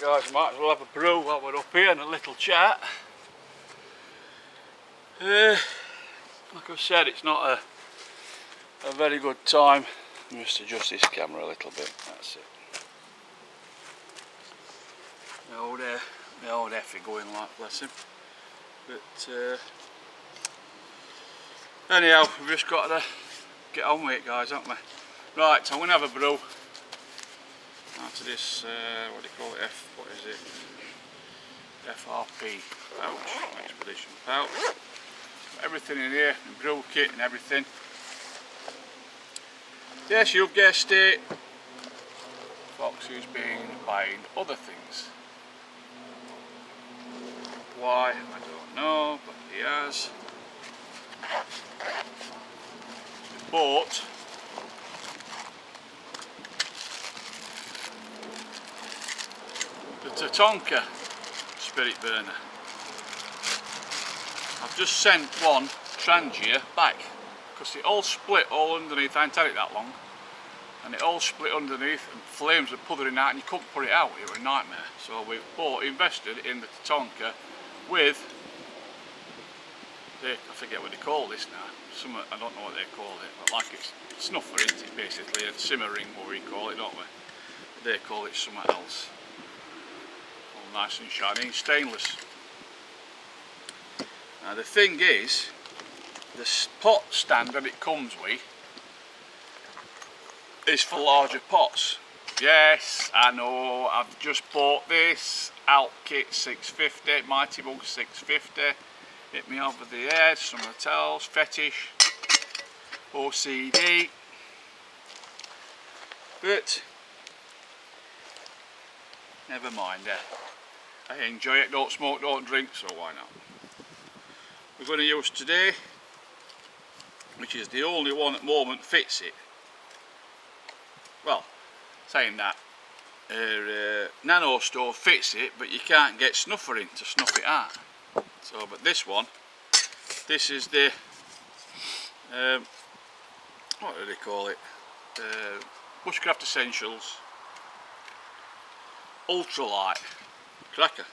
Right guys, might as well have a brew while we're up here and a little chat. Like I said, it's not a very good time. I'll just adjust this camera a little bit, that's it. The old Effie going like, bless him. But anyhow, we've just got to get on with it guys, haven't we? Right, so I'm going to have a brew. Out of this, what do you call it, what is it? FRP pouch, expedition pouch. Got everything in here, and brew kit and everything. Yes, you've guessed it. Foxy's been buying other things. Why? I don't know, but he has. He bought the Tatonka spirit burner. I've just sent one Trangia back because it all split all underneath. I hadn't had it that long, and it all split underneath and flames were puthering out and you couldn't put it out. It was a nightmare. So we invested in the Tatonka with I forget what they call this now. I don't know what they call it, but like it's snuffer, isn't it, basically, a simmering what we call it, don't we? They call it something else. All nice and shiny, stainless. Now the thing is, the pot stand that it comes with is for larger pots. Yes, I know, I've just bought this Alpkit 650, Mighty Bug 650. Hit me over the head, some hotels, fetish, OCD. But never mind, I enjoy it, don't smoke, don't drink, so why not? We're going to use today, which is the only one at the moment fits it. Well, saying that, nano stove fits it, but you can't get snuffer in to snuff it out. So, but this one, this is the, what do they call it? Bushcraft Essentials Ultralight cracker.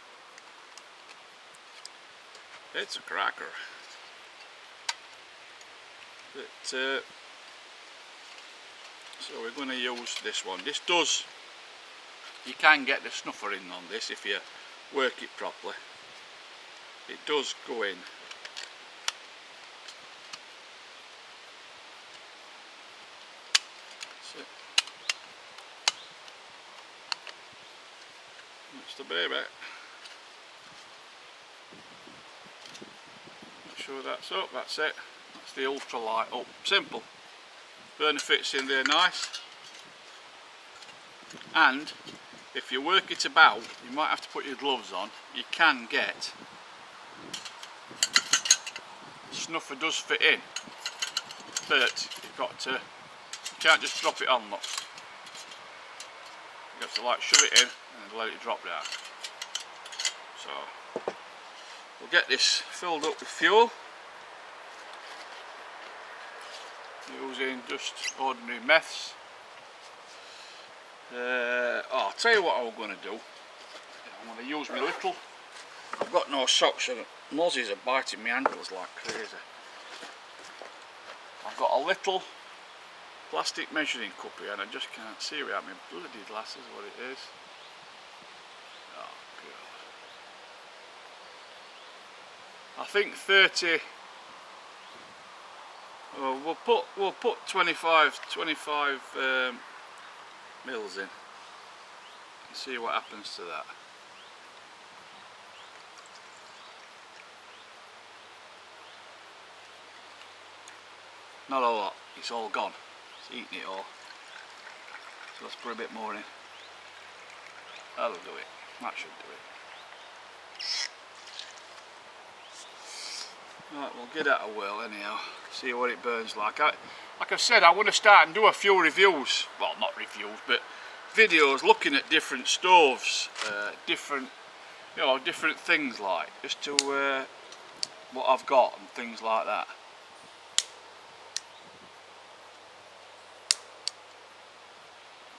It's a cracker. But, so we're going to use this one. This does, you can get the snuffer in on this if you work it properly. It does go in. That's it. That's the baby. Make sure that's up, that's it. That's the ultralight up. Simple. Burner fits in there nice. And if you work it about, you might have to put your gloves on. You can get, snuffer does fit in, but you've got to, you can't just drop it on, look. You have to like shove it in and let it drop down. So we'll get this filled up with fuel using just ordinary meths. I'll tell you what I'm going to do. I'm going to use my little, I've got no socks and mozzies are biting my ankles like crazy. I've got a little plastic measuring cup here and I just can't see without my bloody glasses what it is. Oh god. I think 30, well, we'll put 25 mils in and see what happens to that. Not a lot, it's all gone, it's eaten it all. So let's put a bit more in. That'll do it, that should do it. Right, we'll give that a whirl anyhow, see what it burns like. Like I said, I want to start and do a few reviews, well not reviews, but videos looking at different stoves, different things like, just to what I've got and things like that.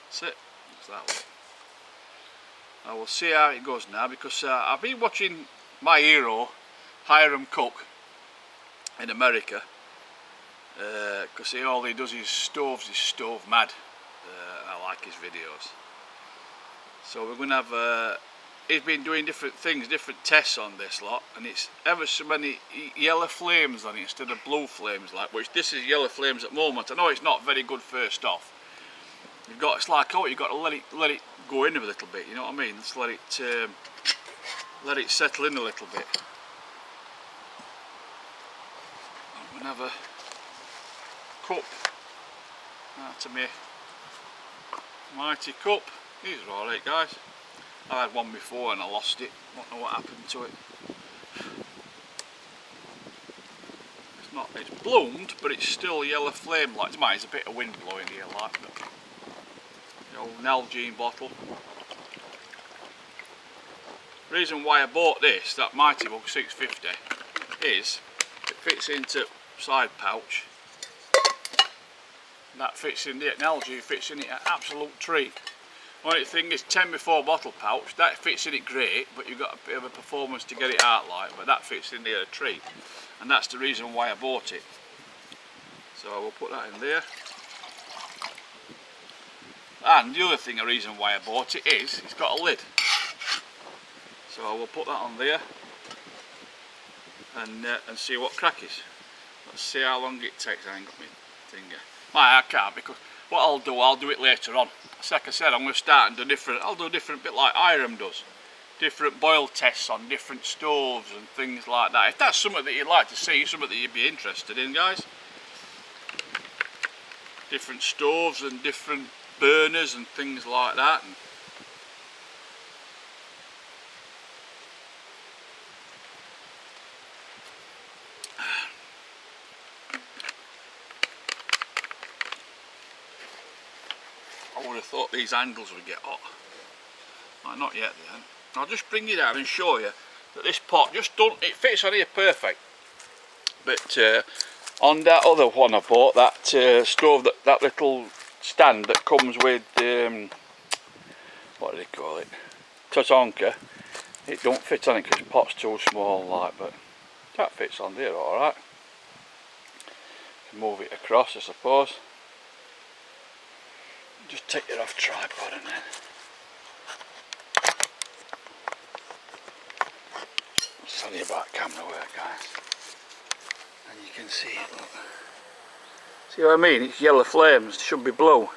That's it, that's that one. I will see how it goes now, because I've been watching my hero Hiram cook in America, because all he does is stoves. He's stove mad, and I like his videos. So we're going to have he's been doing different things, different tests on this lot, and it's ever so many yellow flames on it instead of blue flames, like, which this is yellow flames at the moment. I know it's not very good first off. You've got, it's like, oh, you've got to let it go in a little bit, you know what I mean? Just let it settle in a little bit. I'm going to have a cup. That's a mighty cup. These are alright, guys. I had one before and I lost it. Don't know what happened to it. It's bloomed, but it's still yellow flame like. There's a bit of wind blowing here, like that. The old Nalgene bottle. Reason why I bought this, that Mighty Bug 650, is it fits into side pouch. That fits in there. Nalgene fits in it an absolute treat. Only thing is 10x4 bottle pouch, that fits in it great, but you've got a bit of a performance to get it out like, but that fits in there a treat. And that's the reason why I bought it. So I will put that in there. And the other thing, the reason why I bought it is, it's got a lid. So I will put that on there and see what crack is. Let's see how long it takes. I ain't got my finger. I can't, because what I'll do it later on. Like I said, I'm going to start and do different. I'll do different bit like Hiram does. Different boil tests on different stoves and things like that. If that's something that you'd like to see, something that you'd be interested in, guys. Different stoves and different burners and things like that. I would have thought these handles would get hot. Well, not yet then. I'll just bring you down and show you that this pot just don't, it fits on here perfect. But on that other one I bought, that stove, that little stand that comes with, what do they call it? Tatonka. It don't fit on it because the pot's too small, like, but that fits on there alright. Move it across, I suppose. Just take it off tripod and then I'll tell you about camera work, guys. And you can see it, look. See what I mean? It's yellow flames, it should be blue.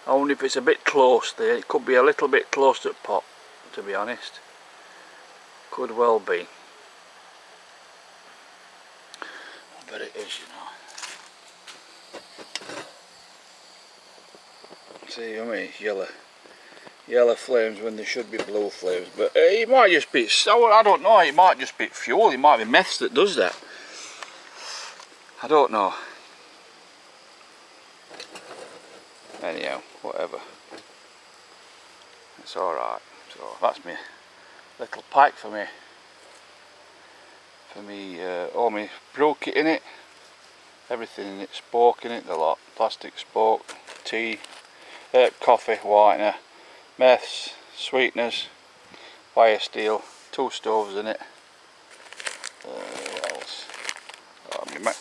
I wonder if it's a bit close there. It could be a little bit close to the pot, to be honest. Could well be. I bet it is, you know. See what I mean? It's yellow flames when there should be blue flames, but it might just be, I don't know, it might just be fuel, it might be meths that does that. I don't know. Anyhow, whatever. It's alright. So that's my little pack for me. All my brew kit in it. Everything in it, spoke in it, the lot. Plastic spoke, tea, coffee, whitener, meths, sweeteners, fire steel, 2 stoves in it. What else? My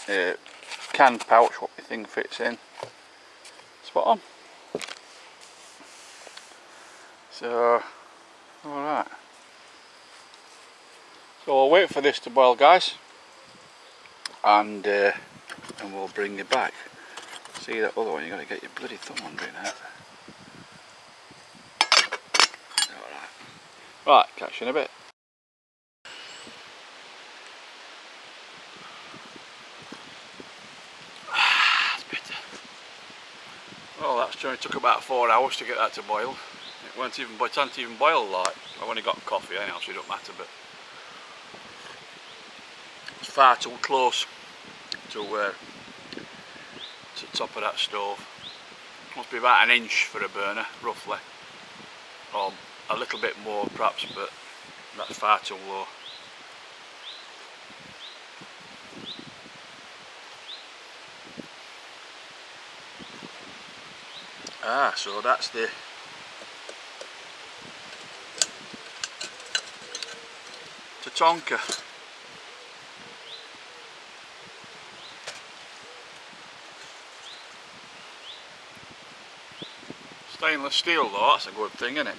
can pouch, what my thing fits in. Spot on. So, alright. So I'll wait for this to boil, guys, and we'll bring it back. See that other one, you got to get your bloody thumb under it now. Alright. Right, catch you in a bit. That's better. Well, that's only took about 4 hours to get that to boil. It hadn't even boiled, like. I've only got coffee anyhow, so it don't matter, but it's far too close to the top of that stove. Must be about 1 inch for a burner, roughly, or a little bit more perhaps, but that's far too low. So that's the Tatonka. Stainless steel though, that's a good thing, isn't it?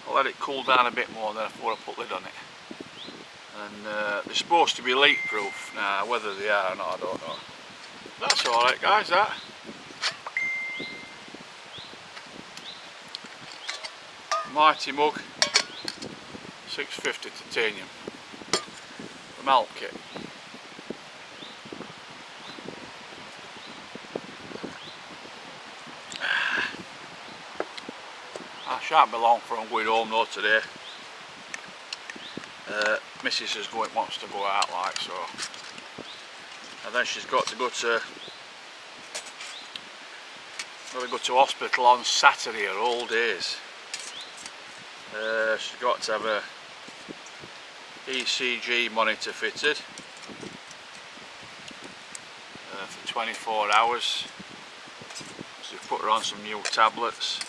I'll let it cool down a bit more then before I put lid on it. And they're supposed to be leak proof. Now whether they are or not I don't know. That's alright guys, that. Mighty mug, 650 titanium from Alpkit. I shan't be long for I'm going home though today. Mrs. wants to go out like so, and then she's got to go to hospital on Saturday her whole days. She's got to have a ECG monitor fitted for 24 hours. So we put her on some new tablets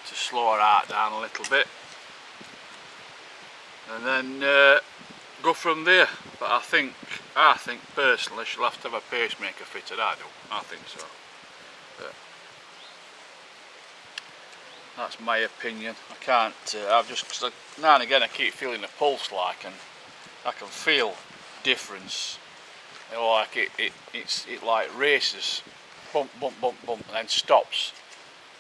to slow her heart down a little bit, and then go from there. But I think personally she'll have to have a pacemaker fitted. I think so. But that's my opinion. I can't. I've just, cause now and again I keep feeling the pulse, like, and I can feel difference. You know, like it like races, bump, bump, bump, bump, and then stops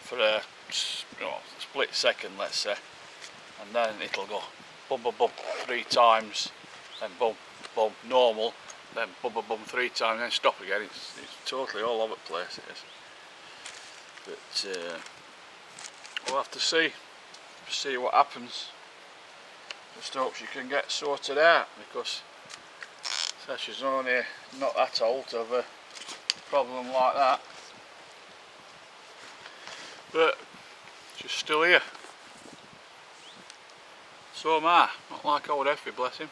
for a split second, let's say, and then it'll go bump, bump, bump 3 times, then bump, bump, normal, then bump, bump, bump 3 times, then stop again. It's totally all over the place. It is. But we'll have to see what happens. Just hope she can get sorted out, because so she's only not that old to have a problem like that. But she's still here. So am I. Not like old Effie, bless him.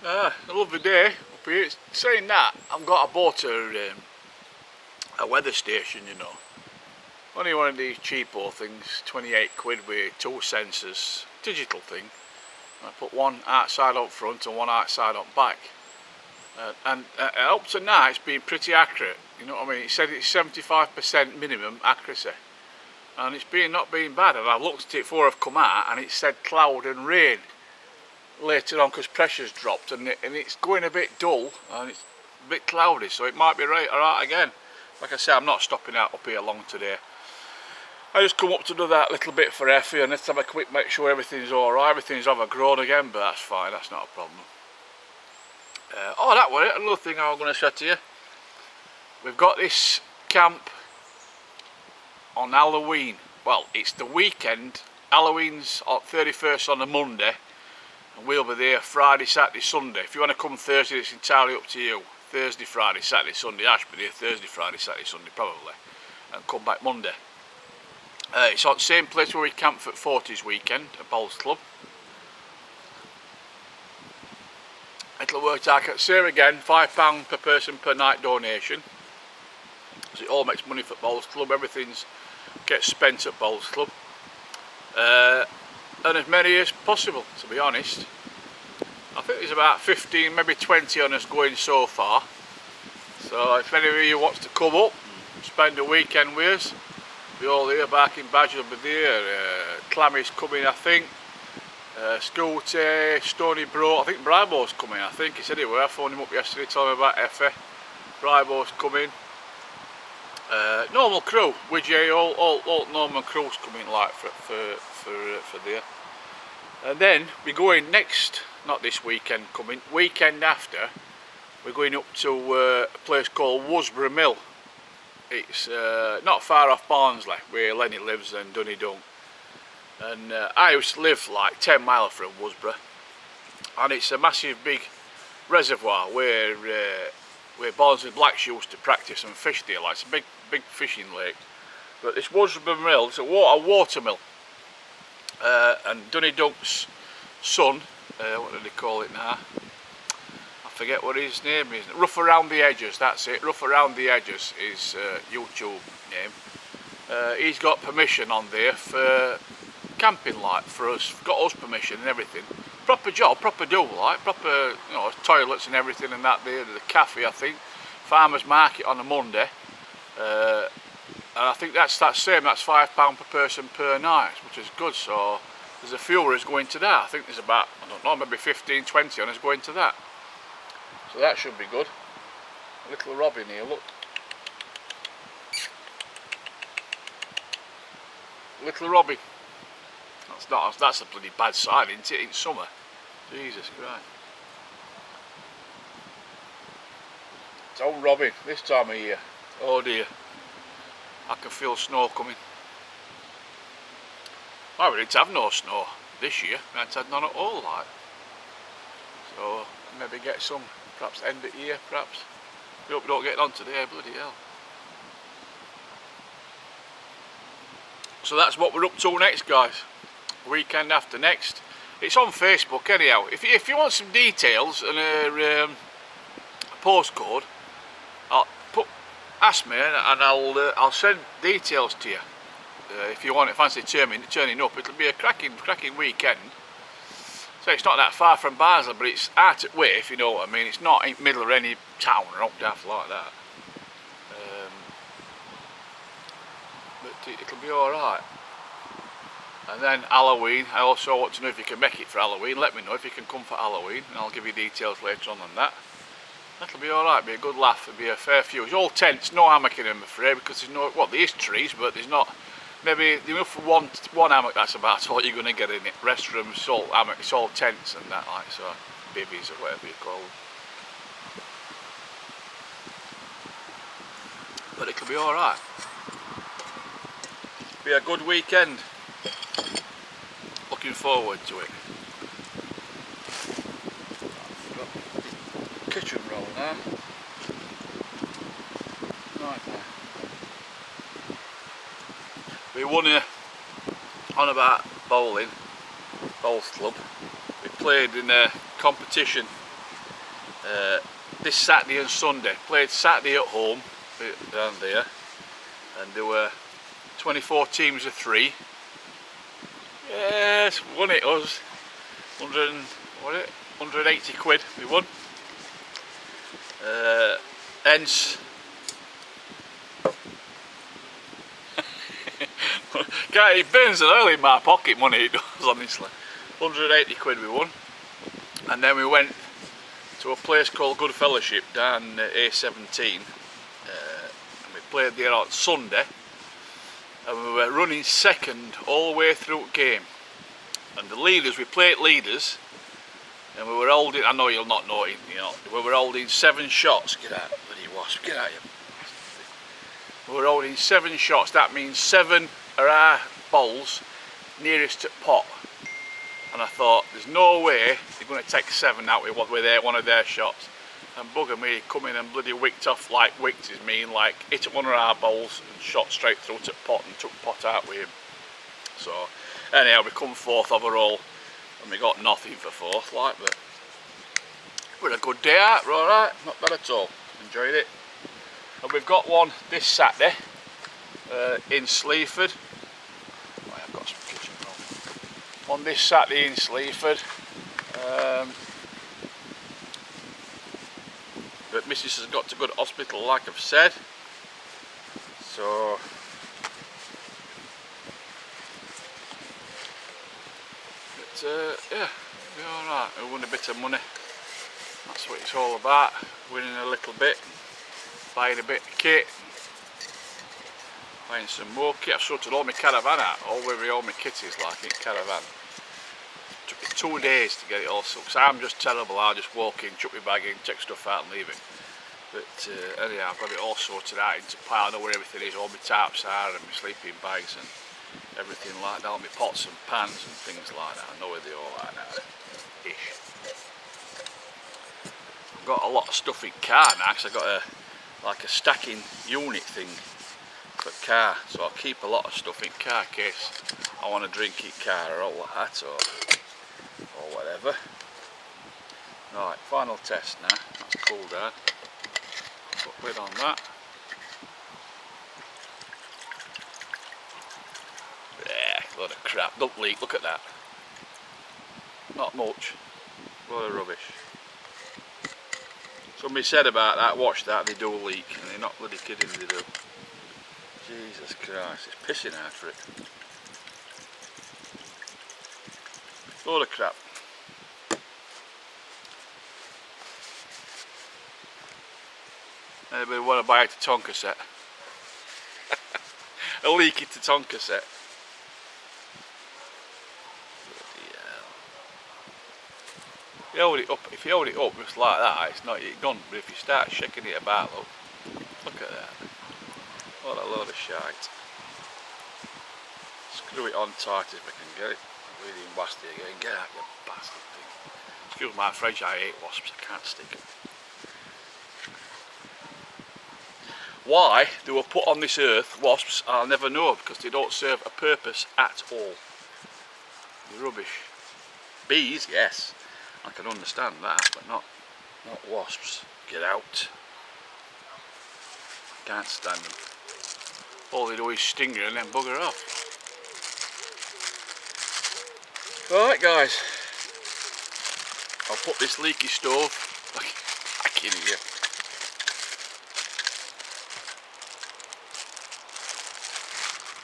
A lovely day up here. Saying that, I bought a weather station, you know. Only one of these cheapo things, 28 quid with 2 sensors, digital thing. I put one outside up front and one outside up back. And up to now it's been pretty accurate, you know what I mean. It said it's 75% minimum accuracy. And it's not been bad. And I've looked at it before I've come out and it said cloud and rain later on because pressure's dropped, and it's going a bit dull and it's a bit cloudy, so it might be alright again. Like I say, I'm not stopping out up here long today. I just come up to do that little bit for Effie and let's have a quick make sure everything's alright. Everything's overgrown again, but that's fine, that's not a problem. Oh, that was it. Another thing I was going to say to you. We've got this camp on Halloween. Well, it's the weekend. Halloween's on 31st on a Monday. And we'll be there Friday, Saturday, Sunday. If you want to come Thursday, it's entirely up to you. Thursday, Friday, Saturday, Sunday. I should be there Thursday, Friday, Saturday, Sunday probably. And come back Monday. It's on the same place where we camped at 40s weekend at Bowls Club. It'll work out, same again, £5 per person per night donation. So it all makes money for Bowls Club. Everything gets spent at Bowls Club. And as many as possible, to be honest. I think there's about 15, maybe 20 on us going so far. So if any of you wants to come up, spend a weekend with us, be all here. Barking Badger will be there, Clammy's coming I think, Scooty, Stony Bro, I think Brybo's coming I think, he said he were. I phoned him up yesterday, told him about Effie. Brybo's coming. Normal crew, Widgie, all normal crews coming like for there. And then we're going next, not this weekend coming, weekend after, we're going up to a place called Worsborough Mill. It's not far off Barnsley, where Lenny lives and Dunny Dunk. And I used to live like 10 miles from Worsborough, and it's a massive big reservoir where Barnsley Blacks used to practice and fish there. Like, it's a big fishing lake. But this Worsborough Mill, it's a water mill. And Dunny Dunk's son, what do they call it now? I forget what his name is. Rough Around the Edges, that's it. Rough Around the Edges is YouTube name. He's got permission on there for camping, like, for us. Got us permission and everything. Proper job, proper do, like, proper, you know, toilets and everything and that there. The cafe, I think. Farmers market on a Monday. And I think that's same, that's £5 per person per night, which is good. So there's a few of us going to that. I think there's about, I don't know, maybe 15, 20 on us going to that. So that should be good. Little Robin here, look. Little Robin. That's a bloody bad sign, isn't it, in summer? Jesus Christ. It's old Robin, this time of year. Oh dear. I can feel snow coming. Well, we didn't have no snow this year. We haven't had none at all, like. So maybe get some, perhaps end of year, perhaps. We hope we don't get on today, bloody hell. So that's what we're up to next, guys. Weekend after next. It's on Facebook anyhow. If you want some details and a postcode, ask me and I'll send details to you. If you want it, fancy turning up, it'll be a cracking weekend. So it's not that far from Basel, but it's out of way, if you know what I mean. It's not in the middle of any town or up daft like that. But it'll be alright. And then Halloween, I also want to know if you can make it for Halloween. Let me know if you can come for Halloween, and I'll give you details later on that. That'll be alright, be a good laugh, there'll be a fair few. It's all tents, no hammocking I'm afraid, because there's no, well, there is trees, but there's not, maybe enough for one hammock, that's about all you're going to get in it. Rest room, salt hammock, it's all tents and that, like, so, bivvies or whatever you call them. But it'll be alright. Be a good weekend. Looking forward to it. Kitchen roll now. Right there. We won on about bowls club. We played in a competition this Saturday and Sunday. Played Saturday at home down there, and there were 24 teams of 3. Yes, won it us. 180 quid we won. Hence it burns an oil in my pocket money, it does, honestly. 180 quid we won. And then we went to a place called Good Fellowship down A17, and we played there on Sunday, and we were running second all the way through the game. And the leaders, we played leaders, and we were holding, I know you'll not know it, you know, we were holding 7 shots. Get out, bloody wasp, get out, you. We were holding 7 shots, that means 7 are our bowls nearest to pot. And I thought, there's no way they're going to take 7 out with one of their shots. And bugger me, come in and bloody wicked off, like wicked is mean, like hit at one of our bowls and shot straight through to pot and took pot out with him. So anyhow, we come 4th overall, and we got nothing for 4th, like, but we're a good day out, we're alright, not bad at all, enjoyed it. And we've got one this Saturday in Sleaford. Oh, I've got some kitchen roll. On this Saturday in Sleaford. But Mrs has got to go to hospital, like I've said. So yeah, it'll be alright. We won a bit of money. That's what it's all about. Winning a little bit, buying a bit of kit, buying some more kit. I've sorted all my caravan out, all where all my kit is, like in caravan. It took me 2 days to get it all sorted. So I'm just terrible. I just walk in, chuck my bag in, take stuff out and leave it. But anyhow, I've got it all sorted out into pile. I know where everything is, all my tarps are and my sleeping bags and everything like that, all my pots and pans and things like that. I know where they all are now, ish. I've got a lot of stuff in car now, because I've got like a stacking unit thing for car, so I'll keep a lot of stuff in car in case I want to drink in car or all that, or whatever. Right, final test now. That's cooled down. Put lid on that. Yeah, load of crap. Don't leak, look at that. Not much. Load of rubbish. Somebody said about that, watch that, they do leak, and they're not bloody kidding, they do. Jesus Christ, it's pissing out for it. Load of crap. Anybody want to buy a Tatonka set? A leaky Tatonka set. If you hold it up just like that, it's not done. But if you start shaking it about, look at that. What a load of shite. Screw it on tight if I can get it. Really wasty again. Get out, you bastard thing. Excuse my French, I hate wasps. I can't stick them. Why they were put on this earth, wasps, I'll never know, because they don't serve a purpose at all. They're rubbish. Bees, yes. I can understand that, but not wasps. Get out. Can't stand them. All they do is sting you and then bugger off. Right guys, I'll put this leaky stove back in here.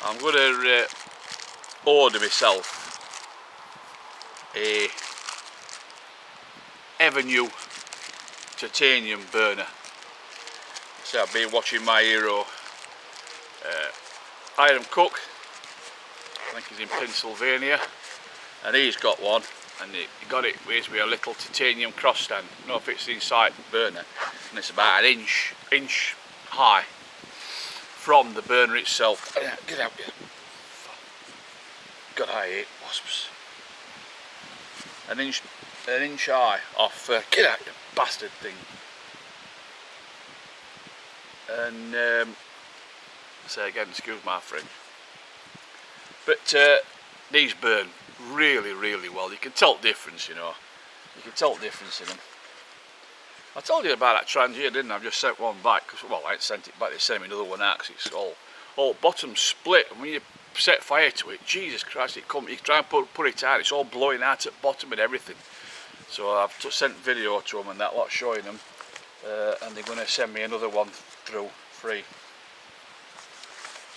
I'm going to order myself a ever new titanium burner. So I've been watching my hero Iron Cook, I think he's in Pennsylvania, and he's got one, and he got it with a little titanium cross stand. I don't know if it's the inside burner, and it's about an inch high from the burner itself. Get out here. God, I hate wasps. An inch high off. Get out, you bastard thing. And say again, excuse my French. But these burn really, really well. You can tell the difference, you know. You can tell the difference in them. I told you about that trans here, didn't I? I've just sent one back. Cause, well, I ain't sent it back. They sent me another one out because it's all bottom split. And when you set fire to it, Jesus Christ, it come. You try and put it out, it's all blowing out at the bottom and everything. So I've sent video to them and that lot showing them, and they're going to send me another one through free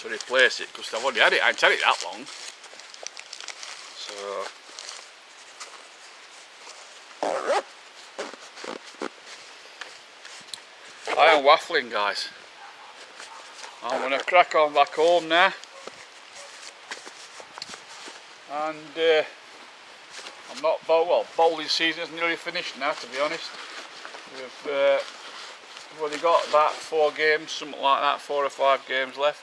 to replace it, because I've already had it. I ain't had it that long. So I am waffling, guys. I'm going to crack on back home now, and I'm not bowling season is nearly finished now, to be honest. We've only got about 4 games, something like that, 4 or 5 games left,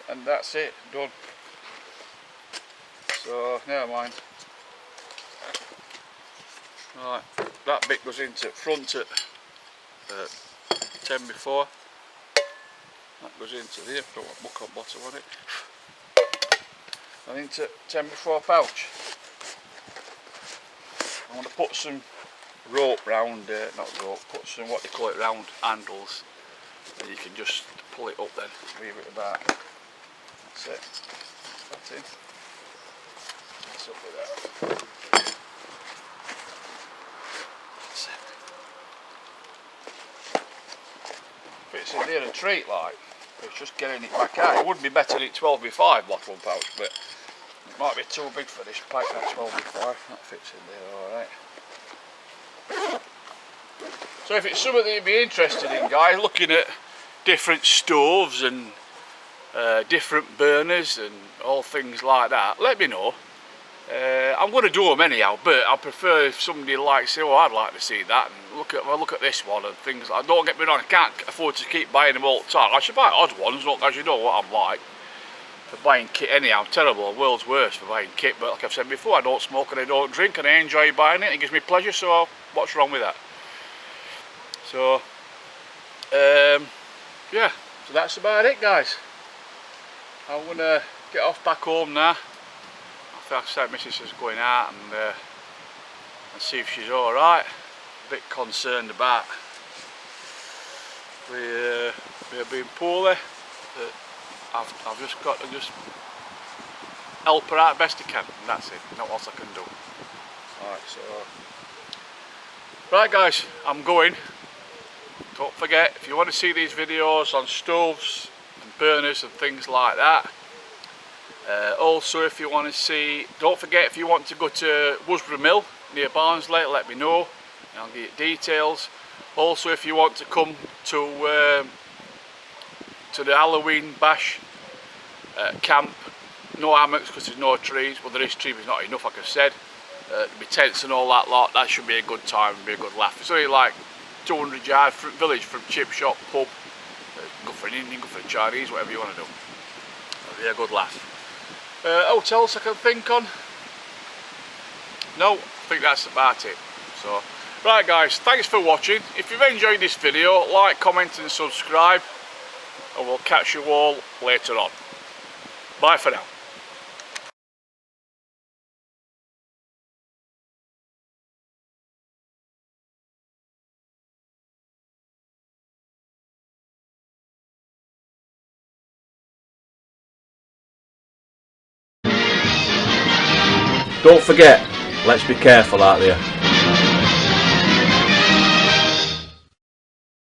and that's it, done. So never mind. Right, that bit goes into front at 10 before. That goes into there, put a book on bottom on it. And into 10 before pouch. I want to put some rope round, not rope, put some, what they call it, round handles, and you can just pull it up then, leave it about. That's it. That's it. That's up with that. That's it. Fits in there a treat like. It's just getting it back out. It wouldn't be better than 12x5 bottle pouch, but it might be too big for this pack, that 12x5. That fits in there alright. So if it's something that you'd be interested in, guys, looking at different stoves and different burners and all things like that, let me know. I'm going to do them anyhow, but I prefer if somebody likes, say, oh, I'd like to see that, and look at this one and things like that. Don't get me wrong, I can't afford to keep buying them all the time. I should buy odd ones, as you know what I'm like for buying kit anyhow. I'm terrible, world's worst for buying kit, but like I've said before, I don't smoke and I don't drink, and I enjoy buying it. It gives me pleasure, so what's wrong with that? So yeah, so that's about it, guys. I'm going to get off back home now. I think Missus is going out and see if she's alright. bit concerned about. We're being poorly. I've just got to just help her out best I can, and that's it. Not what else I can do. Alright, so right guys, I'm going. Don't forget, if you want to see these videos on stoves and burners and things like that, also if you want to see, don't forget, if you want to go to Woosborough Mill near Barnsley, let me know and I'll give you details. Also if you want to come to the Halloween bash camp, no hammocks because there's no trees. Well, there is trees, but not enough, like I said. There'll be tents and all that lot. That should be a good time and be a good laugh. It's only like 200 yards from village, from chip shop, pub. Go for an Indian, go for a Chinese, whatever you want to do. It'll be a good laugh. Hotels I can think on? No, I think that's about it. So, right guys, thanks for watching. If you've enjoyed this video, like, comment and subscribe. And we'll catch you all later on. Bye for now. Don't forget, let's be careful out there.